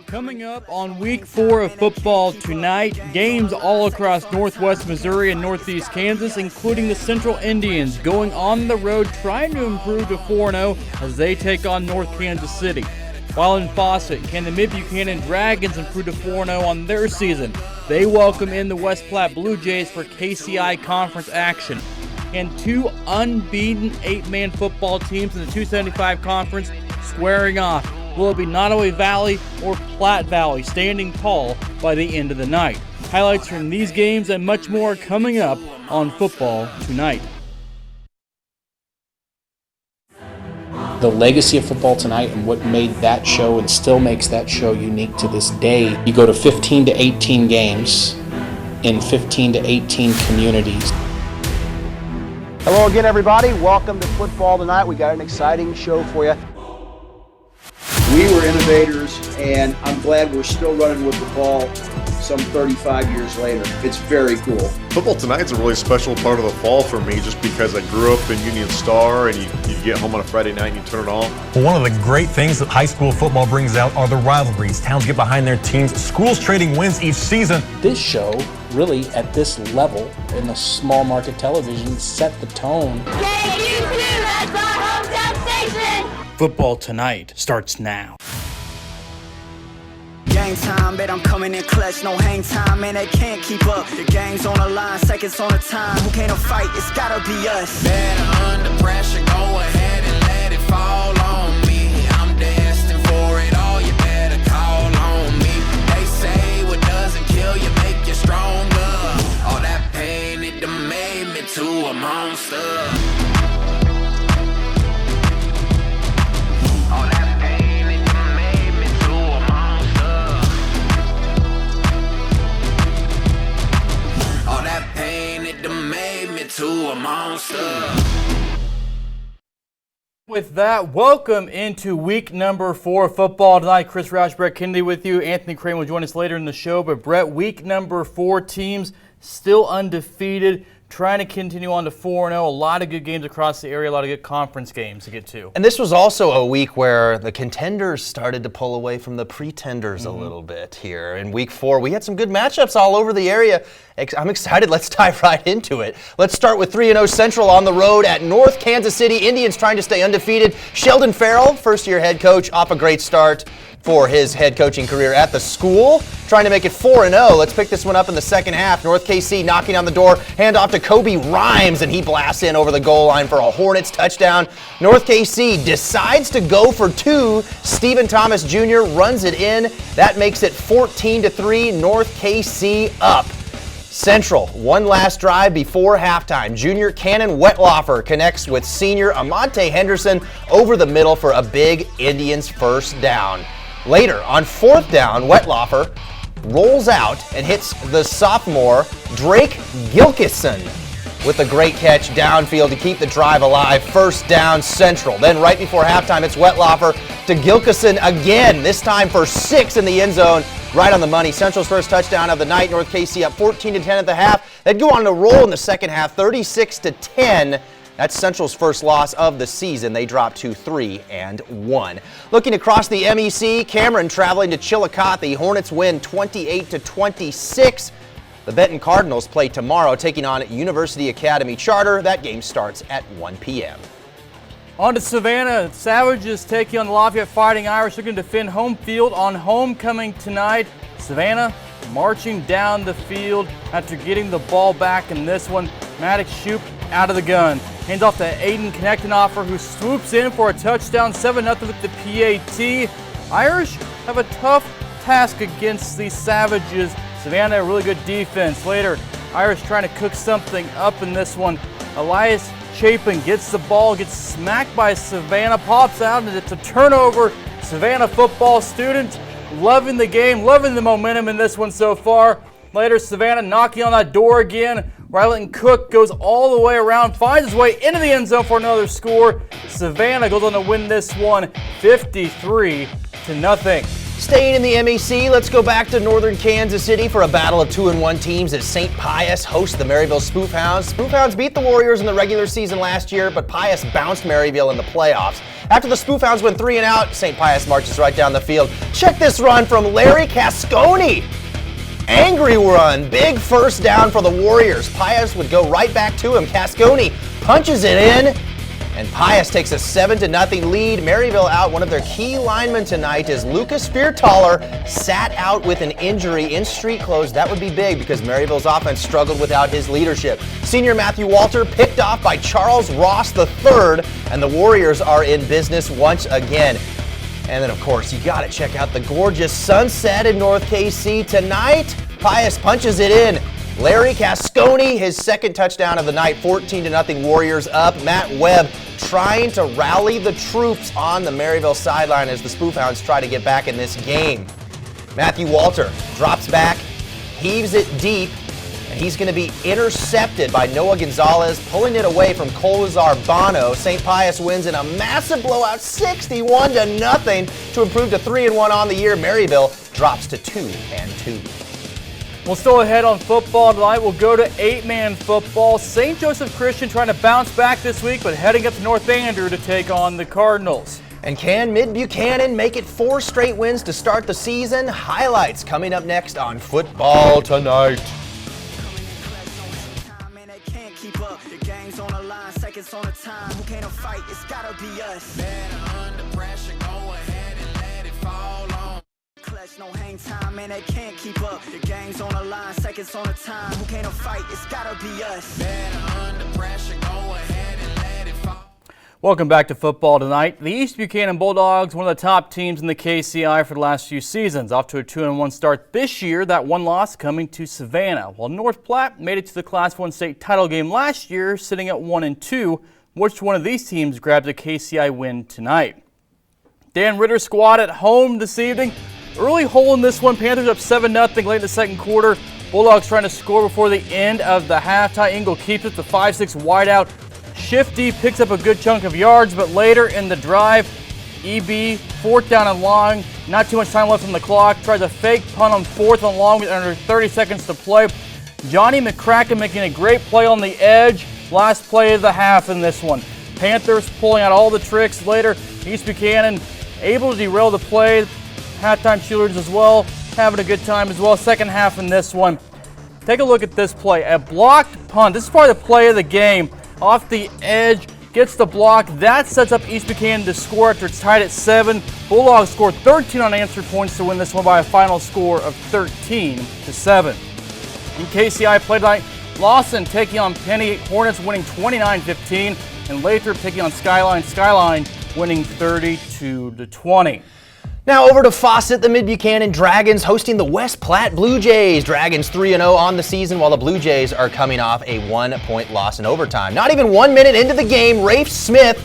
Coming up on week 4 of football tonight, games all across northwest Missouri and northeast Kansas, including the Central Indians going on the road trying to improve to 4-0 as they take on North Kansas City. While in Fawcett, can the Mid-Buchanan Dragons improve to 4-0 on their season? They welcome in the West Platte Blue Jays for KCI Conference action. And two unbeaten 8-man football teams in the 275 Conference squaring off. Will it be Nottoway Valley or Platte Valley standing tall by the end of the night? Highlights from these games and much more coming up on Football Tonight. The legacy of Football Tonight and what made that show and still makes that show unique to this day. You go to 15 to 18 games in 15 to 18 communities. Hello again, everybody. Welcome to Football Tonight. We got an exciting show for you. We were innovators, and I'm glad we're still running with the ball some 35 years later. It's very cool. Football Tonight's a really special part of the fall for me just because I grew up in Union Star and you get home on a Friday night and you turn it on. Well, one of the great things that high school football brings out are the rivalries. Towns get behind their teams, schools trading wins each season. This show, really at this level in the small market television, set the tone. KU2, that's our hometown station! Football Tonight starts now. Game time, bet I'm coming in clutch, no hang time, man, they can't keep up. The game's on the line, seconds on the time. Who can't fight? It's gotta be us. Better under pressure, go ahead and let it fall on me. I'm destined for it all, you better call on me. They say what doesn't kill you make you stronger. All that pain, it done made me to a monster. To a monster. With that, welcome into week number 4 of Football Tonight. Chris Roush, Brett Kennedy with you. Anthony Crane will join us later in the show. But Brett, week number 4 teams still undefeated, trying to continue on to 4-0. A lot of good games across the area, a lot of good conference games to get to. And this was also a week where the contenders started to pull away from the pretenders a little bit here. In week 4, we had some good matchups all over the area. I'm excited. Let's dive right into it. Let's start with 3-0 Central on the road at North Kansas City. Indians trying to stay undefeated. Sheldon Farrell, first-year head coach, off a great start for his head coaching career at the school, trying to make it 4-0. Let's pick this one up in the second half. North KC knocking on the door, hand off to Kobe Rhymes, and he blasts in over the goal line for a Hornets touchdown. North KC decides to go for 2. Stephen Thomas Jr. runs it in. That makes it 14-3, North KC up. Central, one last drive before halftime. Junior Cannon Wetlaufer connects with senior Amante Henderson over the middle for a big Indians first down. Later, on 4th down, Wetlaufer rolls out and hits the sophomore Drake Gilkison with a great catch downfield to keep the drive alive. First down, Central. Then right before halftime, it's Wetlaufer to Gilkison again, this time for 6 in the end zone. Right on the money. Central's first touchdown of the night. North KC up 14-10 at the half. They'd go on to roll in the second half, 36-10. That's Central's first loss of the season. They drop to 3-1. Looking across the MEC, Cameron traveling to Chillicothe. The Hornets win 28-26. The Benton Cardinals play tomorrow, taking on University Academy Charter. That game starts at 1 p.m. On to Savannah. Savages taking on the Lafayette Fighting Irish, looking to defend home field on homecoming tonight. Savannah marching down the field after getting the ball back in this one. Maddox Shoup out of the gun. Hands off to Aiden Knechtenhofer, who swoops in for a touchdown, 7-0 with the PAT. Irish have a tough task against the Savages. Savannah, a really good defense. Later, Irish trying to cook something up in this one. Elias Chapin gets the ball, gets smacked by Savannah, pops out, and it's a turnover. Savannah football students loving the game, loving the momentum in this one so far. Later, Savannah knocking on that door again. Ryland Cook goes all the way around, finds his way into the end zone for another score. Savannah goes on to win this one 53-0. Staying in the MEC, let's go back to northern Kansas City for a battle of 2-1 teams as St. Pius hosts the Maryville Spoofhounds. Spoofhounds beat the Warriors in the regular season last year, but Pius bounced Maryville in the playoffs. After the Spoofhounds went 3 and out, St. Pius marches right down the field. Check this run from Larry Casconi. Angry run, big first down for the Warriors. Pius would go right back to him. Casconi punches it in, and Pius takes a 7-0 lead. Maryville out one of their key linemen tonight as Lucas Feartaller sat out with an injury in street clothes. That would be big because Maryville's offense struggled without his leadership. Senior Matthew Walter picked off by Charles Ross III, and the Warriors are in business once again. And then, of course, you got to check out the gorgeous sunset in North KC tonight. Pius punches it in. Larry Casconi, his second touchdown of the night, 14-0 Warriors up. Matt Webb trying to rally the troops on the Maryville sideline as the Spoofhounds try to get back in this game. Matthew Walter drops back, heaves it deep, and he's going to be intercepted by Noah Gonzalez, pulling it away from Colazar Bono. St. Pius wins in a massive blowout, 61-0 to improve to 3-1 on the year. Maryville drops to 2-2. Well, still ahead on football tonight, we'll go to 8-man football. St. Joseph Christian trying to bounce back this week, but heading up to North Andrew to take on the Cardinals. And can Mid-Buchanan make it 4 straight wins to start the season? Highlights coming up next on Football Tonight. Seconds on the time, who can't fight? It's gotta be us. Better under pressure, go ahead and let it fall on. Clutch, no hang time, man, they can't keep up. The game's on the line, seconds on the time, who can't fight? It's gotta be us. Better under pressure, go ahead and let it fall. Welcome back to Football Tonight. The East Buchanan Bulldogs, one of the top teams in the KCI for the last few seasons. Off to a 2-1 start this year, that one loss coming to Savannah. While North Platte made it to the Class 1 state title game last year, sitting at 1-2. Which one of these teams grabbed a KCI win tonight? Dan Ritter's squad at home this evening. Early hole in this one, Panthers up 7-0 late in the second quarter. Bulldogs trying to score before the end of the half. Ty Engel keeps it, the 5-6 wideout. Shifty picks up a good chunk of yards, but later in the drive, EB, 4th down and long, not too much time left on the clock, tries a fake punt on 4th and long with under 30 seconds to play. Johnny McCracken making a great play on the edge, last play of the half in this one. Panthers pulling out all the tricks later. East Buchanan able to derail the play. Halftime cheerleaders as well, having a good time as well. Second half in this one. Take a look at this play, a blocked punt. This is probably the play of the game. Off the edge, gets the block. That sets up East Buchanan to score after it's tied at 7. Bulldogs scored 13 unanswered points to win this one by a final score of 13-7. In KCI play tonight, Lawson taking on Penny, Hornets winning 29-15, and Lathrop taking on Skyline, Skyline winning 32-20. Now over to Fawcett, the Mid-Buchanan Dragons hosting the West Platte Blue Jays. Dragons 3-0 on the season while the Blue Jays are coming off a 1-point loss in overtime. Not even 1 minute into the game, Rafe Smith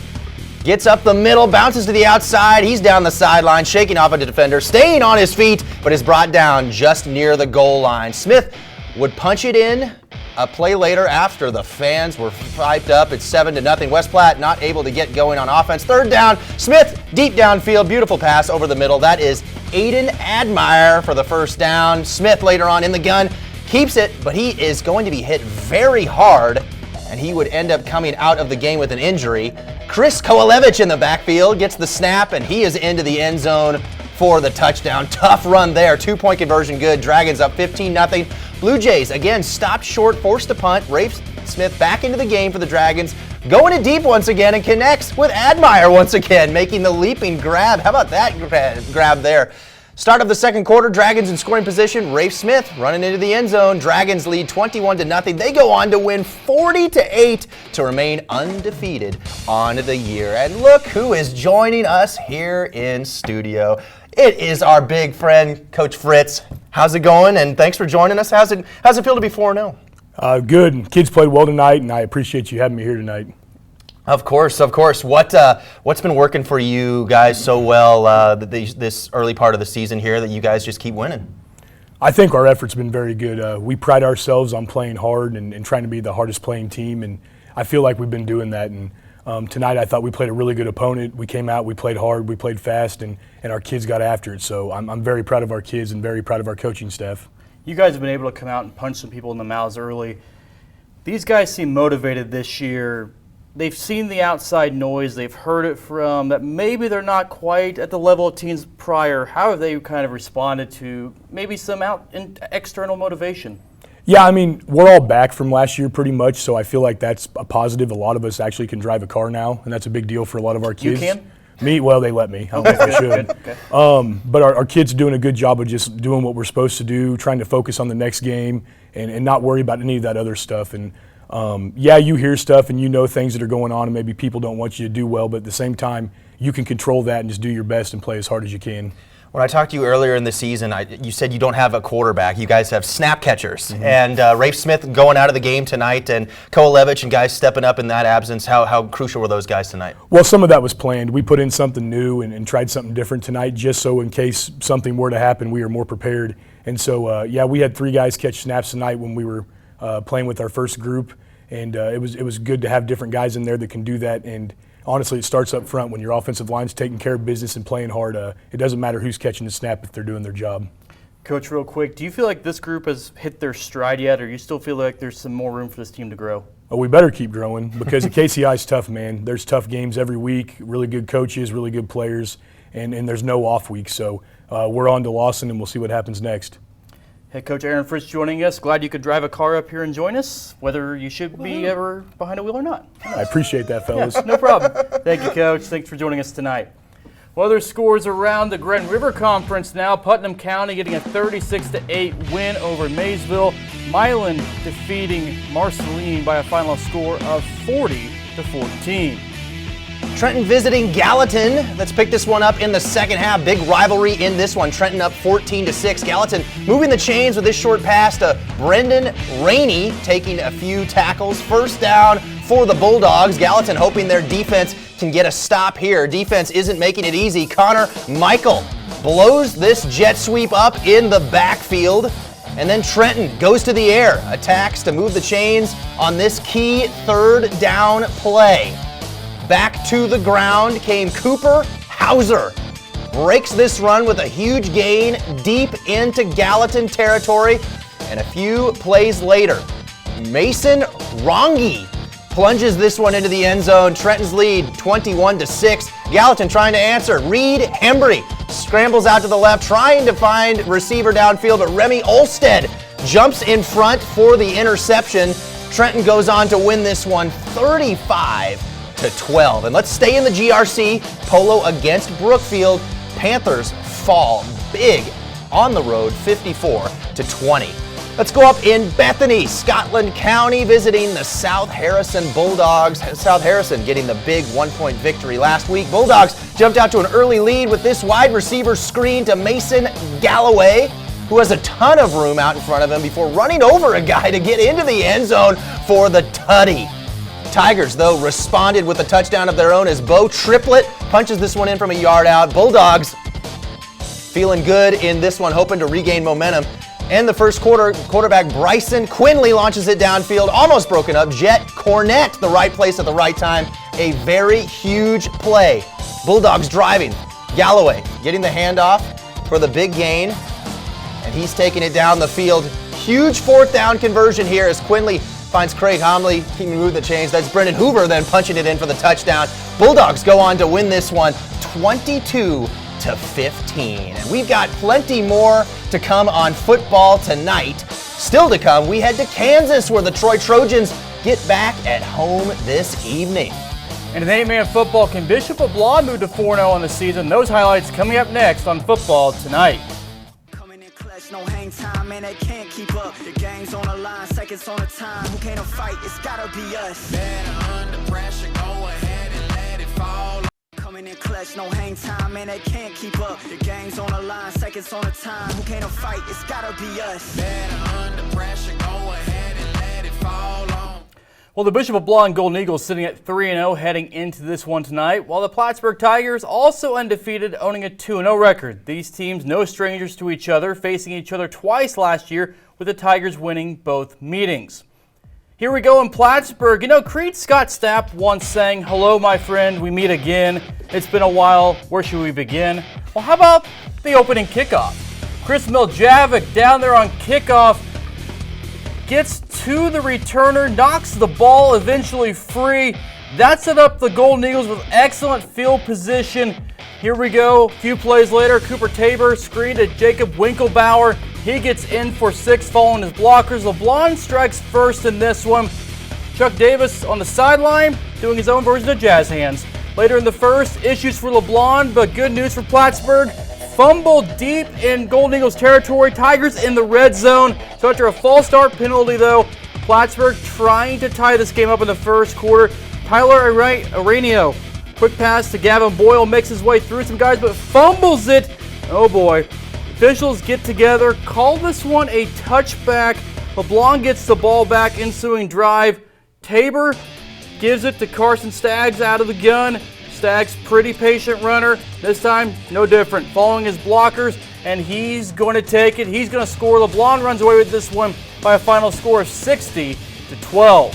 gets up the middle, bounces to the outside. He's down the sideline, shaking off a defender, staying on his feet, but is brought down just near the goal line. Smith would punch it in a play later after the fans were hyped up. It's 7-0. West Platte not able to get going on offense. 3rd down. Smith deep downfield. Beautiful pass over the middle. That is Aiden Admire for the first down. Smith later on in the gun keeps it, but he is going to be hit very hard, and he would end up coming out of the game with an injury. Chris Koalevich in the backfield gets the snap, and he is into the end zone for the touchdown. Tough run there. 2-point conversion good. Dragons up 15-0. Blue Jays, again, stopped short, forced to punt. Rafe Smith back into the game for the Dragons. Going it deep once again and connects with Admire once again, making the leaping grab. How about that grab there? Start of the second quarter, Dragons in scoring position. Rafe Smith running into the end zone. Dragons lead 21-0. They go on to win 40-8 to remain undefeated on the year. And look who is joining us here in studio. It is our big friend, Coach Fritz. How's it going? And thanks for joining us. How's it feel to be 4-0? Good. Kids played well tonight, and I appreciate you having me here tonight. Of course. What's been working for you guys so well this early part of the season here that you guys just keep winning? I think our effort's been very good. We pride ourselves on playing hard and trying to be the hardest playing team, and I feel like we've been doing that. And Tonight I thought we played a really good opponent. We came out, we played hard, we played fast, and our kids got after it. So I'm very proud of our kids and very proud of our coaching staff. You guys have been able to come out and punch some people in the mouths early. These guys seem motivated this year. They've seen the outside noise. They've heard it from that maybe they're not quite at the level of teams prior. How have they kind of responded to maybe some external motivation? Yeah, I mean, we're all back from last year pretty much, so I feel like that's a positive. A lot of us actually can drive a car now, and that's a big deal for a lot of our kids. You can? Me? Well, they let me. I don't know if I should. Okay. But our kids are doing a good job of just doing what we're supposed to do, trying to focus on the next game and not worry about any of that other stuff. And yeah, you hear stuff and you know things that are going on and maybe people don't want you to do well, but at the same time, you can control that and just do your best and play as hard as you can. When I talked to you earlier in the season, you said you don't have a quarterback. You guys have snap catchers. Mm-hmm. And Rafe Smith going out of the game tonight and Kovalevich and guys stepping up in that absence. How crucial were those guys tonight? Well, some of that was planned. We put in something new and tried something different tonight just so in case something were to happen, we were more prepared. And so, yeah, we had 3 guys catch snaps tonight when we were playing with our first group. And it was good to have different guys in there that can do that. And honestly, it starts up front. When your offensive line's taking care of business and playing hard, it doesn't matter who's catching the snap if they're doing their job. Coach, real quick, do you feel like this group has hit their stride yet, or you still feel like there's some more room for this team to grow? Oh, we better keep growing because the KCI is tough, man. There's tough games every week, really good coaches, really good players, and there's no off week. So we're on to Lawson, and we'll see what happens next. Head Coach Aaron Fritz joining us. Glad you could drive a car up here and join us, whether you should be ever behind a wheel or not. I appreciate that, fellas. Yeah, no problem. Thank you, Coach. Thanks for joining us tonight. Well, other scores around the Grand River Conference now. Putnam County getting a 36-8 win over Maysville. Milan defeating Marceline by a final score of 40-14. Trenton visiting Gallatin. Let's pick this one up in the second half. Big rivalry in this one. Trenton up 14-6. Gallatin moving the chains with this short pass to Brendan Rainey, taking a few tackles. First down for the Bulldogs. Gallatin hoping their defense can get a stop here. Defense isn't making it easy. Connor Michael blows this jet sweep up in the backfield. And then Trenton goes to the air, attacks to move the chains on this key third down play. Back to the ground came Cooper Hauser. Breaks this run with a huge gain deep into Gallatin territory. And a few plays later, Mason Rongi plunges this one into the end zone. Trenton's lead 21-6. Gallatin trying to answer. Reed Hembry scrambles out to the left, trying to find receiver downfield, but Remy Olstead jumps in front for the interception. Trenton goes on to win this one 35-12. And let's stay in the GRC. Polo against Brookfield. Panthers fall big on the road 54-20. Let's go up in Bethany, Scotland County, visiting the South Harrison Bulldogs. South Harrison getting the big 1-point victory last week. Bulldogs jumped out to an early lead with this wide receiver screen to Mason Galloway, who has a ton of room out in front of him before running over a guy to get into the end zone for the tutty. Tigers, though, responded with a touchdown of their own as Bo Triplett punches this one in from a yard out. Bulldogs feeling good in this one, hoping to regain momentum. And the first quarter, quarterback Bryson Quinley launches it downfield, almost broken up. Jet Cornett, the right place at the right time. A very huge play. Bulldogs driving. Galloway getting the handoff for the big gain. And he's taking it down the field. Huge fourth down conversion here as Quinley finds Craig Homley, he moved the chains. That's Brendan Hoover then punching it in for the touchdown. Bulldogs go on to win this one 22-15. And we've got plenty more to come on football tonight. Still to come, we head to Kansas where the Troy Trojans get back at home this evening. And in 8-man football, can Bishop LeBlanc move to 4-0 on the season? Those highlights coming up next on Football Tonight. No hang time, man, they can't keep up. The game's on the line, seconds on the time. Who can't fight? It's gotta be us. Better under pressure, go ahead and let it fall. Coming in clutch, no hang time, man, they can't keep up. The game's on the line, seconds on the time. Who can't fight? It's gotta be us. Better under pressure, go ahead and let it fall on. Well, the Bishop LeBlanc Golden Eagles sitting at 3-0 heading into this one tonight, while the Plattsburgh Tigers also undefeated, owning a 2-0 record. These teams no strangers to each other, facing each other twice last year, with the Tigers winning both meetings. Here we go in Plattsburgh. You know, Creed Scott Stapp once sang, "Hello, my friend, we meet again. It's been a while. Where should we begin?" Well, how about the opening kickoff? Chris Miljavic down there on kickoff gets to the returner, knocks the ball eventually free. That set up the Golden Eagles with excellent field position. Here we go. A few plays later, Cooper Tabor screened at Jacob Winkelbauer. He gets in for 6 following his blockers. LeBlond strikes first in this one. Chuck Davis on the sideline doing his own version of jazz hands. Later in the first, issues for LeBlond, but good news for Plattsburgh. Fumble deep in Golden Eagles territory. Tigers in the red zone. So after a false start penalty, though, Plattsburgh trying to tie this game up in the first quarter. Tyler Arenio, quick pass to Gavin Boyle, makes his way through some guys, but fumbles it. Oh boy. Officials get together, call this one a touchback. LeBlond gets the ball back, ensuing drive. Tabor gives it to Carson Staggs out of the gun. Staggs, pretty patient runner. This time, no different. Following his blockers, and he's going to take it. He's going to score. LeBlond runs away with this one by a final score of 60-12.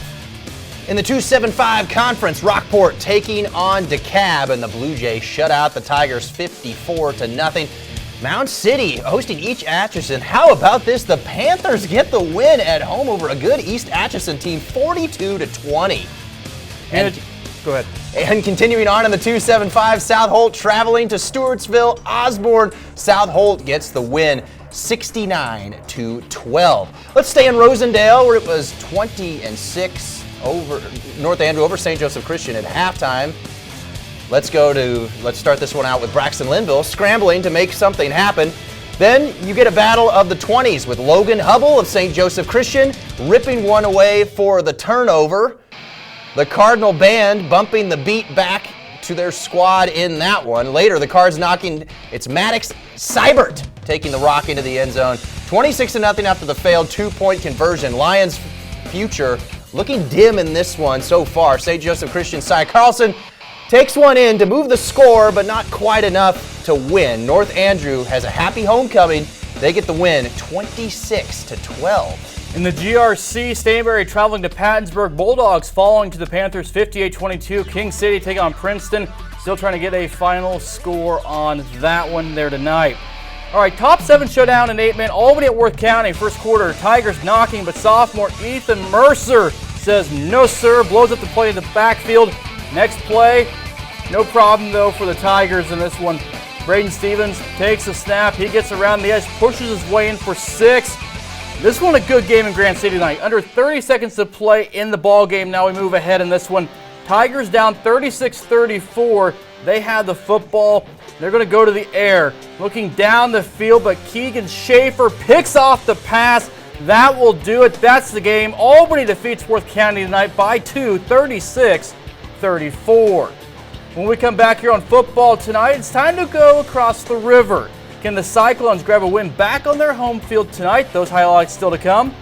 In the 275 conference, Rockport taking on DeKalb, and the Blue Jays shut out the Tigers 54-0. Mound City hosting East Atchison. How about this? The Panthers get the win at home over a good East Atchison team, 42-20. And go ahead. And continuing on in the 275, South Holt traveling to Stewartsville. Osborne. South Holt gets the win, 69-12. Let's stay in Rosendale, where it was 20-6 over North Andrew over St. Joseph Christian at halftime. Let's start this one out with Braxton Linville scrambling to make something happen. Then you get a battle of the 20s with Logan Hubble of St. Joseph Christian ripping one away for the turnover. The Cardinal band bumping the beat back to their squad in that one. Later, the Cards it's Maddox Seibert taking the rock into the end zone. 26-0 after the failed 2-point conversion. Lions' future looking dim in this one so far. St. Joseph Christian Cy Carlson takes one in to move the score, but not quite enough to win. North Andrew has a happy homecoming. They get the win, 26-12. In the GRC, Stanberry traveling to Pattonsburg. Bulldogs falling to the Panthers 58-22. King City taking on Princeton. Still trying to get a final score on that one there tonight. All right, top 7 showdown in 8-man. Albany at Worth County. First quarter, Tigers knocking, but sophomore Ethan Mercer says no sir. Blows up the play in the backfield. Next play, no problem though for the Tigers in this one. Braden Stevens takes a snap. He gets around the edge, pushes his way in for 6. This one a good game in Grand City tonight. Under 30 seconds to play in the ball game. Now we move ahead in this one. Tigers down 36-34. They have the football. They're going to go to the air. Looking down the field, but Keegan Schaefer picks off the pass. That will do it. That's the game. Albany defeats Worth County tonight by 2, 36-34. When we come back here on football tonight, it's time to go across the river. Can the Cyclones grab a win back on their home field tonight? Those highlights still to come.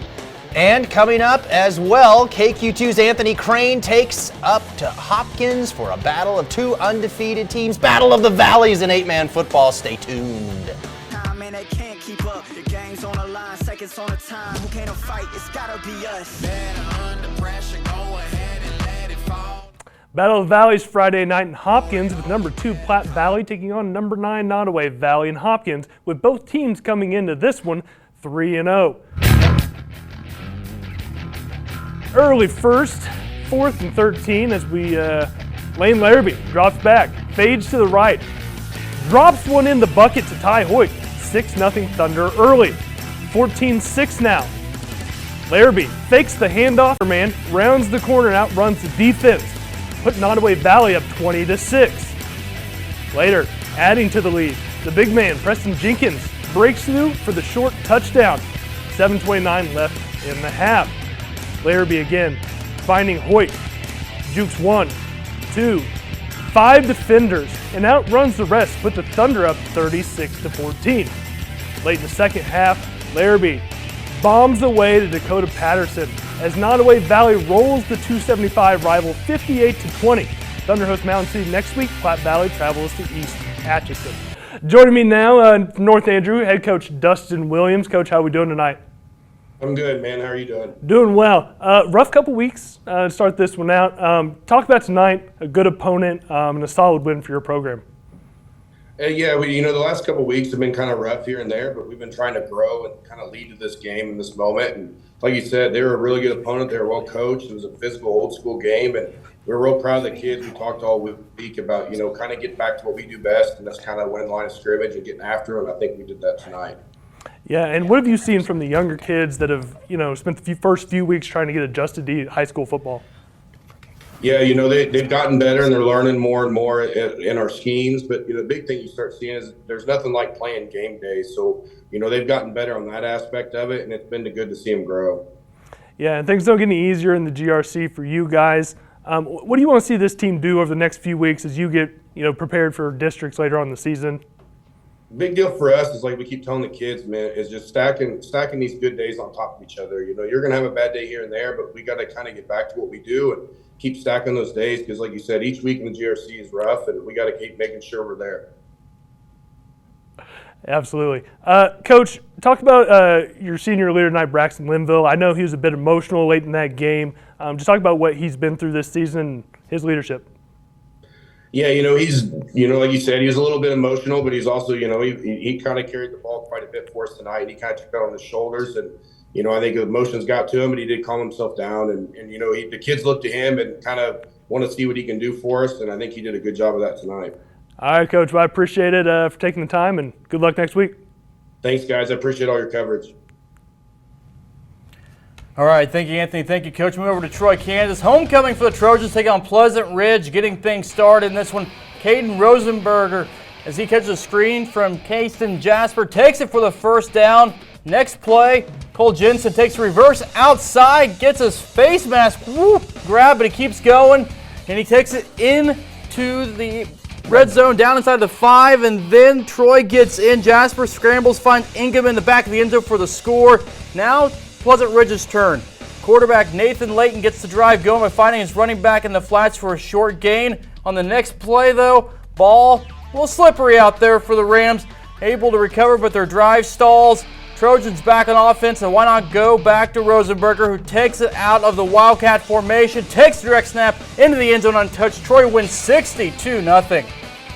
And coming up as well, KQ2's Anthony Crane takes up to Hopkins for a battle of 2 undefeated teams. Battle of the Valleys in 8-man football. Stay tuned. Man, they can't keep up. The game's on the line, seconds on the time. Who can't fight? It's gotta be us. Better under pressure, go ahead and let it fall. Battle of the Valleys Friday night in Hopkins with number 2 Platte Valley taking on number 9 Nottoway Valley in Hopkins, with both teams coming into this one 3-0. Early first, 4th and 13 as Lane Larrabee drops back, fades to the right, drops one in the bucket to Ty Hoyt. 6-0 Thunder early. 14-6 now. Larrabee fakes the handoff, man, rounds the corner and outruns the defense, putting Nottoway Valley up 20-6. Later, adding to the lead, the big man, Preston Jenkins, breaks through for the short touchdown. 7:29 left in the half. Larrabee again, finding Hoyt. Jukes 1, 2, 5 defenders, and outruns the rest, put the Thunder up 36-14. Late in the second half, Larrabee bombs away to Dakota Patterson as Nottoway Valley rolls the 275 rival 58-20. Thunder hosts Mountain City next week. Platte Valley travels to East Atchison. Joining me now, North Andrew head coach Dustin Williams. Coach, how are we doing tonight? I'm good, man. How are you doing? Doing well. Rough couple weeks to start this one out. Talk about tonight, a good opponent and a solid win for your program. Yeah, the last couple of weeks have been kind of rough here and there, but we've been trying to grow and kind of lead to this game and this moment. And like you said, they were a really good opponent. They were well coached. It was a physical, old school game, and we were real proud of the kids. We talked all week about, kind of getting back to what we do best, and that's kind of winning line of scrimmage and getting after them. I think we did that tonight. Yeah, and what have you seen from the younger kids that have, spent the first few weeks trying to get adjusted to high school football? Yeah, they've gotten better and they're learning more and more in our schemes. But, the big thing you start seeing is there's nothing like playing game days. So, they've gotten better on that aspect of it, and it's been good to see them grow. Yeah, and things don't get any easier in the GRC for you guys. What do you want to see this team do over the next few weeks as you get, prepared for districts later on in the season? Big deal for us is, like we keep telling the kids, man, is just stacking these good days on top of each other. You're going to have a bad day here and there, but we got to kind of get back to what we do and keep stacking those days because, like you said, each week in the GRC is rough, and we got to keep making sure we're there. Absolutely. Coach, talk about your senior leader tonight, Braxton Linville. I know he was a bit emotional late in that game. Just talk about what he's been through this season and his leadership. Yeah, he's, like you said, he was a little bit emotional, but he's also, he kind of carried the ball quite a bit for us tonight. He kind of took it on his shoulders, and, I think the emotions got to him, but he did calm himself down. And the kids looked to him and kind of want to see what he can do for us, and I think he did a good job of that tonight. All right, Coach. Well, I appreciate it for taking the time, and good luck next week. Thanks, guys. I appreciate all your coverage. All right, thank you, Anthony. Thank you, Coach. Move over to Troy, Kansas. Homecoming for the Trojans, taking on Pleasant Ridge, getting things started in this one. Caden Rosenberger, as he catches a screen from Kasten Jasper, takes it for the first down. Next play, Cole Jensen takes a reverse outside, gets his face mask grab, but he keeps going, and he takes it into the red zone down inside the 5, and then Troy gets in. Jasper scrambles, finds Ingham in the back of the end zone for the score. Now Pleasant Ridge's turn. Quarterback Nathan Layton gets the drive going by finding his running back in the flats for a short gain. On the next play, though, ball a little slippery out there for the Rams. Able to recover, but their drive stalls. Trojans back on offense, and why not go back to Rosenberger, who takes it out of the Wildcat formation, takes the direct snap into the end zone untouched. Troy wins 62-0.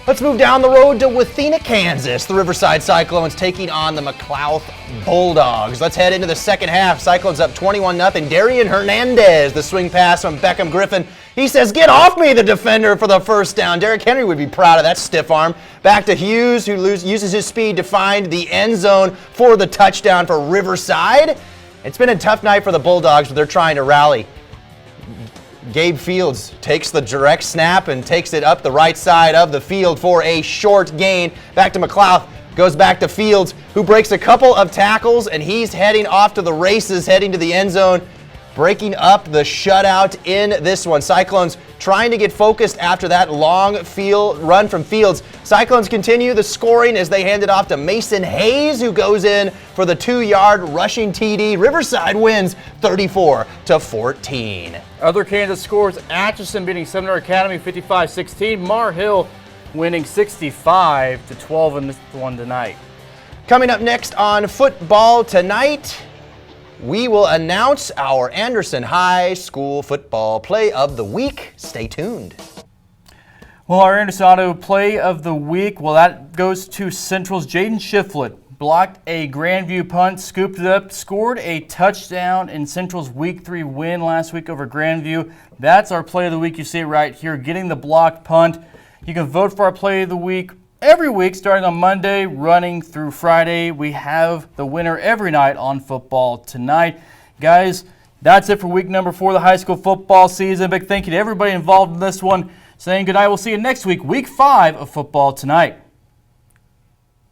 Let's move down the road to Wathena, Kansas. The Riverside Cyclones taking on the McLouth Bulldogs. Let's head into the second half. Cyclones up 21-0. Darian Hernandez, the swing pass from Beckham Griffin. He says, "Get off me," the defender, for the first down. Derrick Henry would be proud of that stiff arm. Back to Hughes, who uses his speed to find the end zone for the touchdown for Riverside. It's been a tough night for the Bulldogs, but they're trying to rally. Gabe Fields takes the direct snap and takes it up the right side of the field for a short gain. Back to McLouth, goes back to Fields, who breaks a couple of tackles, and he's heading off to the races, heading to the end zone, breaking up the shutout in this one. Cyclones trying to get focused after that long field run from Fields. Cyclones continue the scoring as they hand it off to Mason Hayes, who goes in for the 2-yard rushing TD. Riverside wins 34-14. Other Kansas scores: Atchison beating Seminary Academy 55-16. Mar Hill winning 65-12 in this one tonight. Coming up next on Football Tonight, we will announce our Anderson High School Football Play of the Week. Stay tuned. Well, our Anderson Auto Play of the Week, well, that goes to Central's Jaden Shiflett. Blocked a Grandview punt, scooped it up, scored a touchdown in Central's Week 3 win last week over Grandview. That's our Play of the Week. You see it right here, getting the blocked punt. You can vote for our Play of the Week every week, starting on Monday, running through Friday. We have the winner every night on Football Tonight. Guys, that's it for week number 4 of the high school football season. Big thank you to everybody involved in this one. Saying goodnight. We'll see you next week, week 5 of Football Tonight.